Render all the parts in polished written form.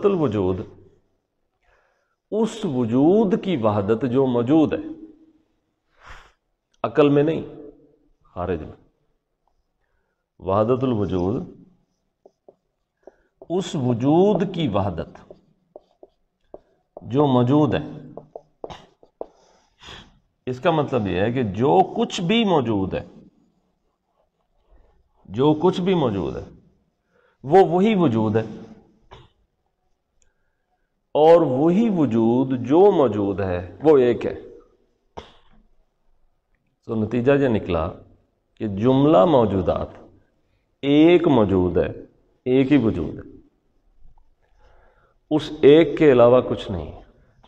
الوجود اس وجود کی وحدت جو موجود ہے، عقل میں نہیں، خارج میں۔ وحدت الوجود اس وجود کی وحدت جو موجود ہے۔ اس کا مطلب یہ ہے کہ جو کچھ بھی موجود ہے، جو کچھ بھی موجود ہے وہ وہی وجود ہے، اور وہی وجود جو موجود ہے وہ ایک ہے۔ تو نتیجہ یہ نکلا کہ جملہ موجودات ایک موجود ہے، ایک ہی وجود ہے، اس ایک کے علاوہ کچھ نہیں۔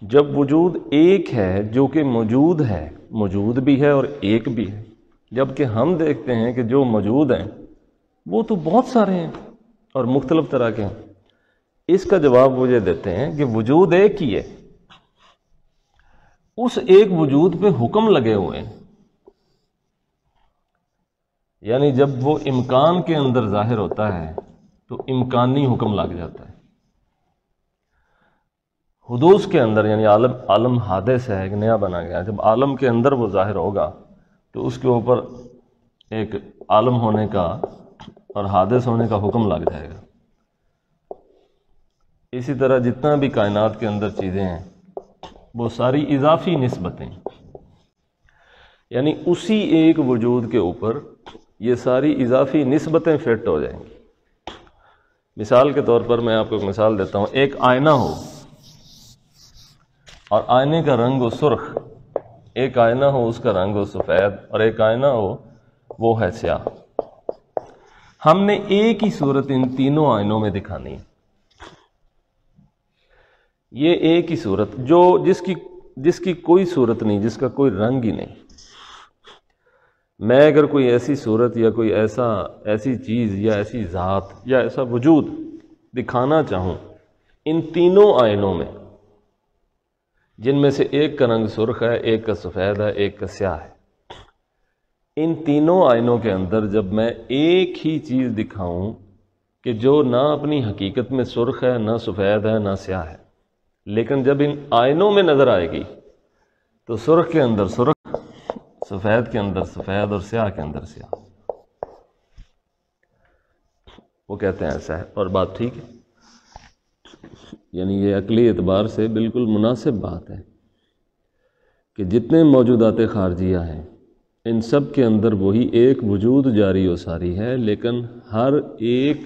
جب وجود ایک ہے جو کہ موجود ہے، موجود بھی ہے اور ایک بھی ہے، جبکہ ہم دیکھتے ہیں کہ جو موجود ہیں وہ تو بہت سارے ہیں اور مختلف طرح کے ہیں۔ اس کا جواب وہ یہ دیتے ہیں کہ وجود ایک ہی ہے، اس ایک وجود پہ حکم لگے ہوئے ہیں، یعنی جب وہ امکان کے اندر ظاہر ہوتا ہے تو امکانی حکم لگ جاتا ہے۔ حدوث کے اندر یعنی عالم حادث ہے، ایک نیا بنا گیا، جب عالم کے اندر وہ ظاہر ہوگا تو اس کے اوپر ایک عالم ہونے کا اور حادث ہونے کا حکم لگ جائے گا۔ اسی طرح جتنا بھی کائنات کے اندر چیزیں ہیں وہ ساری اضافی نسبتیں، یعنی اسی ایک وجود کے اوپر یہ ساری اضافی نسبتیں فٹ ہو جائیں گی۔ مثال کے طور پر میں آپ کو ایک مثال دیتا ہوں۔ ایک آئینہ ہو اور آئینے کا رنگ ہو سرخ، ایک آئینہ ہو اس کا رنگ ہو سفید، اور ایک آئینہ ہو وہ ہے سیاہ۔ ہم نے ایک ہی صورت ان تینوں آئینوں میں دکھانی ہے۔ یہ ایک ہی صورت جو جس کی کوئی صورت نہیں، جس کا کوئی رنگ ہی نہیں۔ میں اگر کوئی ایسی صورت یا کوئی ایسی چیز یا ایسی ذات یا ایسا وجود دکھانا چاہوں ان تینوں آئینوں میں، جن میں سے ایک کا رنگ سرخ ہے، ایک کا سفید ہے، ایک کا سیاہ ہے، ان تینوں آئینوں کے اندر جب میں ایک ہی چیز دکھاؤں کہ جو نہ اپنی حقیقت میں سرخ ہے، نہ سفید ہے، نہ سیاہ ہے، لیکن جب ان آئینوں میں نظر آئے گی تو سرخ کے اندر سرخ، سفید کے اندر سفید، اور سیاہ کے اندر سیاہ، وہ کہتے ہیں ایسا ہے۔ اور بات ٹھیک ہے، یعنی یہ عقلی اعتبار سے بالکل مناسب بات ہے کہ جتنے موجودات خارجیہ ہیں ان سب کے اندر وہی ایک وجود جاری و ساری ہے، لیکن ہر ایک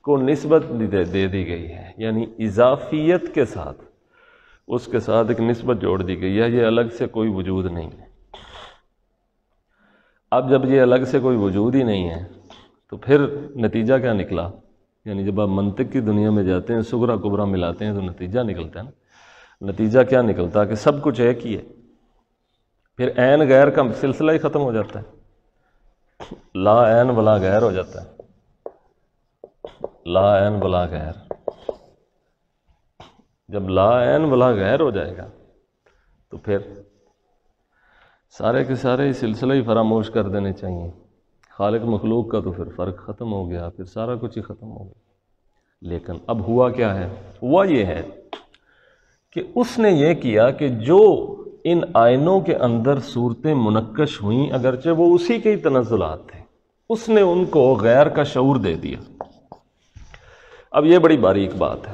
کو نسبت دے دی گئی ہے، یعنی اضافیت کے ساتھ اس کے ساتھ ایک نسبت جوڑ دی گئی ہے۔ یہ الگ سے کوئی وجود نہیں ہے۔ اب جب یہ الگ سے کوئی وجود ہی نہیں ہے تو پھر نتیجہ کیا نکلا؟ یعنی جب آپ منطق کی دنیا میں جاتے ہیں، صغرا کبرا ملاتے ہیں تو نتیجہ نکلتا ہے نا۔ نتیجہ کیا نکلتا ہے کہ سب کچھ ایک ہی ہے، پھر عین غیر کا سلسلہ ہی ختم ہو جاتا ہے، لا عین ولا غیر ہو جاتا ہے، لا عین ولا غیر۔ جب لا عین ولا غیر ہو جائے گا تو پھر سارے کے سارے سلسلہ ہی فراموش کر دینے چاہیے۔ خالق مخلوق کا تو پھر فرق ختم ہو گیا، پھر سارا کچھ ہی ختم ہو گیا۔ لیکن اب ہوا کیا ہے؟ ہوا یہ ہے کہ اس نے یہ کیا کہ جو ان آئینوں کے اندر صورتیں منقش ہوئیں، اگرچہ وہ اسی کے ہی تنزلات تھے، اس نے ان کو غیر کا شعور دے دیا۔ اب یہ بڑی باریک بات ہے،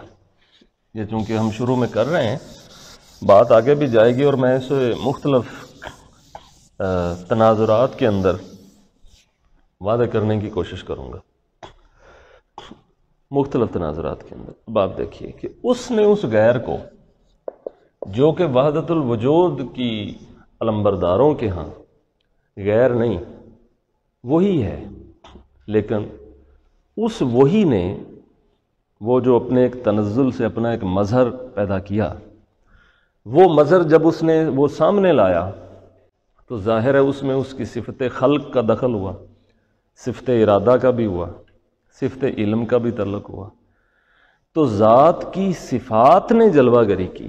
یہ چونکہ ہم شروع میں کر رہے ہیں، بات آگے بھی جائے گی اور میں اسے مختلف تناظرات کے اندر واضح کرنے کی کوشش کروں گا، مختلف تناظرات کے اندر۔ اب آپ دیکھیے کہ اس نے اس غیر کو، جو کہ وحدت الوجود کی علمبرداروں کے ہاں غیر نہیں، وہی ہے، لیکن اس وہی نے وہ جو اپنے ایک تنزل سے اپنا ایک مظہر پیدا کیا، وہ مظہر جب اس نے وہ سامنے لایا تو ظاہر ہے اس میں اس کی صفت خلق کا دخل ہوا، صفت ارادہ کا بھی ہوا، صفت علم کا بھی تعلق ہوا۔ تو ذات کی صفات نے جلوہ گری کی،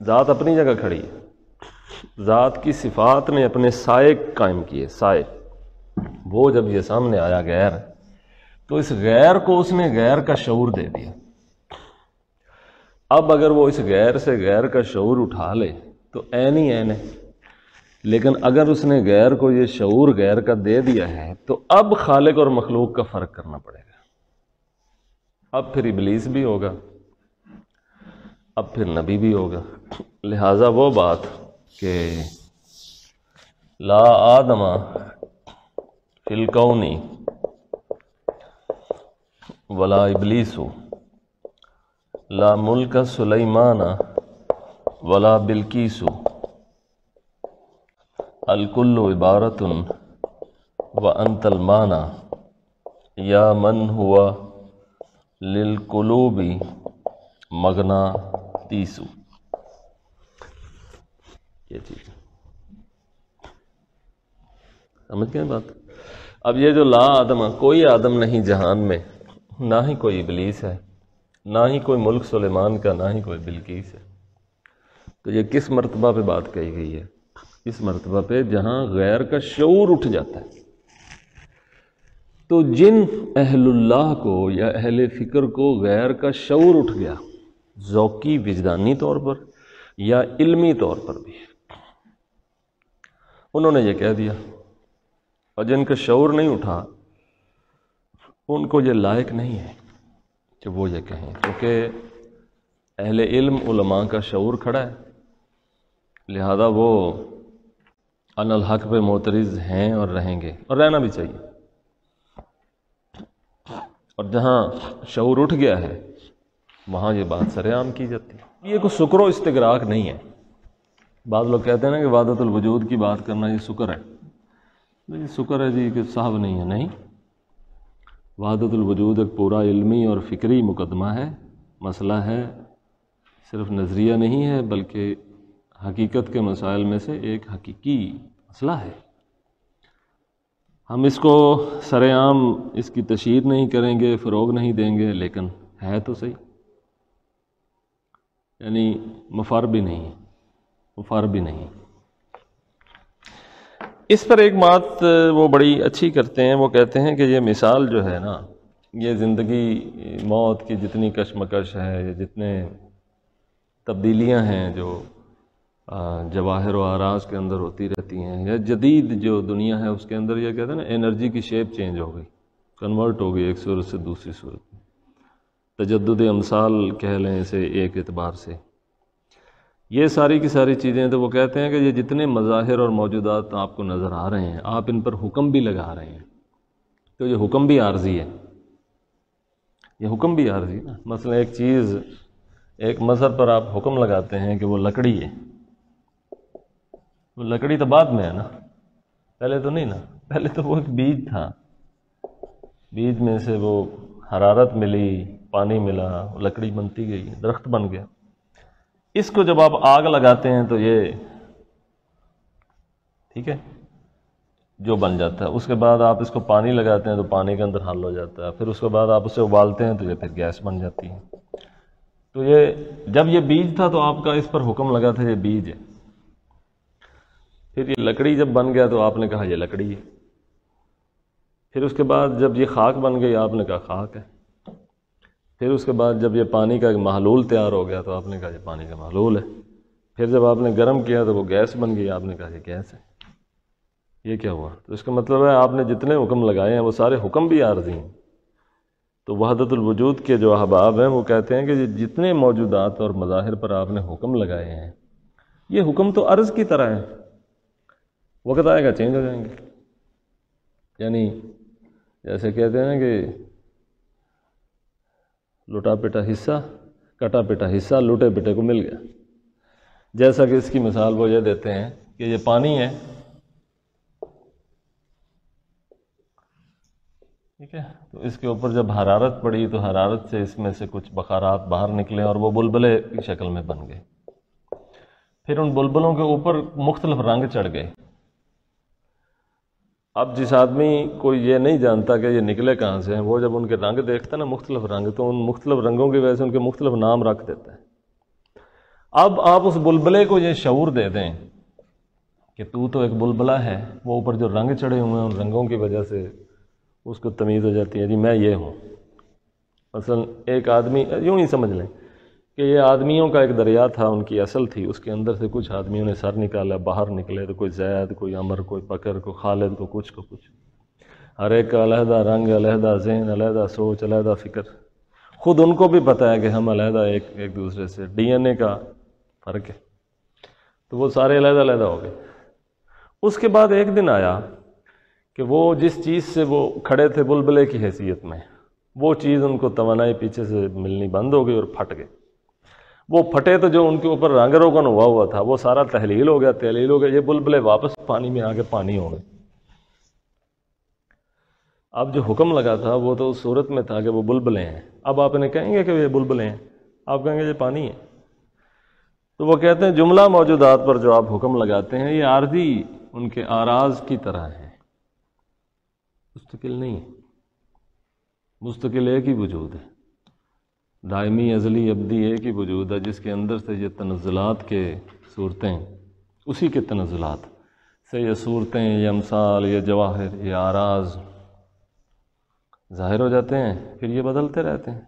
ذات اپنی جگہ کھڑی ہے، ذات کی صفات نے اپنے سائے قائم کیے، سائے۔ وہ جب یہ سامنے آیا غیر، تو اس غیر کو اس نے غیر کا شعور دے دیا، اب اگر وہ اس غیر سے غیر کا شعور اٹھا لے تو عین ہی عین ہے، لیکن اگر اس نے غیر کو یہ شعور غیر کا دے دیا ہے تو اب خالق اور مخلوق کا فرق کرنا پڑے گا۔ اب پھر ابلیس بھی ہوگا، اب پھر نبی بھی ہوگا۔ لہٰذا وہ بات کہ لا آدم فی الکون ولا ابلیس لا ملک سلیمان ولا بلقیس الکل عبارت وانت المعنی یا من ہوا للقلوب مغناطیس، یہ چیز سمجھ گئے بات۔ اب یہ جو لا آدم، کوئی آدم نہیں جہان میں، نہ ہی کوئی ابلیس ہے، نہ ہی کوئی ملک سلیمان کا، نہ ہی کوئی بلقیس ہے۔ تو یہ کس مرتبہ پہ بات کہی گئی ہے؟ اس مرتبہ پہ جہاں غیر کا شعور اٹھ جاتا ہے۔ تو جن اہل اللہ کو یا اہل فکر کو غیر کا شعور اٹھ گیا، ذوقی وجدانی طور پر یا علمی طور پر بھی، انہوں نے یہ کہہ دیا، اور جن کا شعور نہیں اٹھا ان کو یہ لائق نہیں ہے کہ وہ یہ کہیں، کیونکہ اہل علم علماء کا شعور کھڑا ہے، لہذا وہ ان الحق پہ معترض ہیں اور رہیں گے، اور رہنا بھی چاہیے۔ اور جہاں شعور اٹھ گیا ہے وہاں یہ بات سر عام کی جاتی ہے۔ یہ کوئی سکر و استغراق نہیں ہے۔ بعض لوگ کہتے ہیں نا کہ وحدت الوجود کی بات کرنا یہ سکر ہے، یہ سکر ہے جی کہ صاحب نہیں ہے، نہیں، وحدت الوجود ایک پورا علمی اور فکری مقدمہ ہے، مسئلہ ہے، صرف نظریہ نہیں ہے بلکہ حقیقت کے مسائل میں سے ایک حقیقی مسئلہ ہے۔ ہم اس کو سر عام اس کی تشہیر نہیں کریں گے، فروغ نہیں دیں گے، لیکن ہے تو صحیح، یعنی مفر بھی نہیں، مفر بھی نہیں۔ اس پر ایک بات وہ بڑی اچھی کرتے ہیں، وہ کہتے ہیں کہ یہ مثال جو ہے نا، یہ زندگی موت کی جتنی کشمکش ہے، جتنے تبدیلیاں ہیں جو جواہر و اعراض کے اندر ہوتی رہتی ہیں، یا جدید جو دنیا ہے اس کے اندر یہ کہتے ہیں نا انرجی کی شیپ چینج ہو گئی، کنورٹ ہو گئی ایک صورت سے دوسری صورت میں، تجدد امثال کہہ لیں اسے ایک اعتبار سے۔ یہ ساری کی ساری چیزیں تو وہ کہتے ہیں کہ یہ جتنے مظاہر اور موجودات آپ کو نظر آ رہے ہیں، آپ ان پر حکم بھی لگا رہے ہیں، تو یہ حکم بھی عارضی ہے، یہ حکم بھی عارضی ہے نا۔ مثلا ایک چیز، ایک مظہر پر آپ حکم لگاتے ہیں کہ وہ لکڑی ہے، وہ لکڑی تو بعد میں ہے نا، پہلے تو نہیں نا، پہلے تو وہ ایک بیج تھا، بیج میں سے وہ حرارت ملی، پانی ملا، لکڑی بنتی گئی، درخت بن گیا۔ اس کو جب آپ آگ لگاتے ہیں تو یہ ٹھیک ہے جو بن جاتا ہے، اس کے بعد آپ اس کو پانی لگاتے ہیں تو پانی کے اندر حل ہو جاتا ہے، پھر اس کے بعد آپ اسے ابالتے ہیں تو یہ پھر گیس بن جاتی ہے۔ تو یہ جب یہ بیج تھا تو آپ کا اس پر حکم لگا تھا یہ بیج ہے، پھر یہ لکڑی جب بن گیا تو آپ نے کہا یہ لکڑی ہے، پھر اس کے بعد جب یہ خاک بن گئی آپ نے کہا خاک ہے، پھر اس کے بعد جب یہ پانی کا ایک محلول تیار ہو گیا تو آپ نے کہا یہ پانی کا محلول ہے، پھر جب آپ نے گرم کیا تو وہ گیس بن گئی، آپ نے کہا یہ گیس ہے۔ یہ کیا ہوا؟ تو اس کا مطلب ہے آپ نے جتنے حکم لگائے ہیں وہ سارے حکم بھی عارضی ہیں۔ تو وحدت الوجود کے جو احباب ہیں وہ کہتے ہیں کہ جتنے موجودات اور مظاہر پر آپ نے حکم لگائے ہیں یہ حکم تو عرض کی طرح ہے، وقت آئے گا چینج ہو جائیں گے۔ یعنی جیسے کہتے ہیں کہ لٹا پٹا حصہ، کٹا پٹا حصہ لٹے پٹے کو مل گیا، جیسا کہ اس کی مثال وہ یہ دیتے ہیں کہ یہ پانی ہے، ٹھیک ہے، تو اس کے اوپر جب حرارت پڑی تو حرارت سے اس میں سے کچھ بخارات باہر نکلے اور وہ بلبلے کی شکل میں بن گئے، پھر ان بلبلوں کے اوپر مختلف رنگ چڑھ گئے۔ اب جس آدمی کو یہ نہیں جانتا کہ یہ نکلے کہاں سے ہیں، وہ جب ان کے رنگ دیکھتا ہے نا مختلف رنگ، تو ان مختلف رنگوں کی وجہ سے ان کے مختلف نام رکھ دیتا ہے۔ اب آپ اس بلبلے کو یہ شعور دے دیں کہ تو ایک بلبلہ ہے، وہ اوپر جو رنگ چڑھے ہوئے ہیں ان رنگوں کی وجہ سے اس کو تمیز ہو جاتی ہے، جی میں یہ ہوں۔ مثلا ایک آدمی، یوں ہی سمجھ لیں کہ یہ آدمیوں کا ایک دریا تھا، ان کی اصل تھی، اس کے اندر سے کچھ آدمیوں نے سر نکالا، باہر نکلے، تو کوئی زید، کوئی عمر، کوئی بکر، کوئی خالد، کو کچھ ہر ایک کا علیحدہ رنگ، علیحدہ ذہن، علیحدہ سوچ، علیحدہ فکر. خود ان کو بھی پتہ ہے کہ ہم علیحدہ ایک دوسرے سے ڈی این اے کا فرق ہے، تو وہ سارے علیحدہ علیحدہ ہو گئے. اس کے بعد ایک دن آیا کہ وہ جس چیز سے وہ کھڑے تھے بلبلے کی حیثیت میں، وہ چیز ان کو توانائی پیچھے سے ملنی بند ہو گئی اور پھٹ گئے. وہ پھٹے تو جو ان کے اوپر رنگ روگن ہوا تھا وہ سارا تحلیل ہو گیا، تحلیل ہو گیا، یہ بلبلے واپس پانی میں آ کے پانی ہو گئے. اب جو حکم لگا تھا وہ تو اس صورت میں تھا کہ وہ بلبلے ہیں. اب آپ انہیں کہیں گے کہ یہ بلبلے ہیں، آپ کہیں گے یہ پانی ہے. تو وہ کہتے ہیں جملہ موجودات پر جو آپ حکم لگاتے ہیں یہ عارضی ان کے آراز کی طرح ہیں، مستقل نہیں ہے. مستقل ایک ہی وجود ہے، دائمی، ازلی، ابدی ایک ہی وجود ہے، جس کے اندر سے یہ تنزلات کے صورتیں، اسی کے تنزلات سے یہ صورتیں، یہ امثال، یہ جواہر، یہ آراز ظاہر ہو جاتے ہیں، پھر یہ بدلتے رہتے ہیں.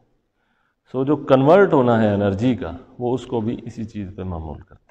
سو جو کنورٹ ہونا ہے انرجی کا، وہ اس کو بھی اسی چیز پہ معمول کرتے ہیں.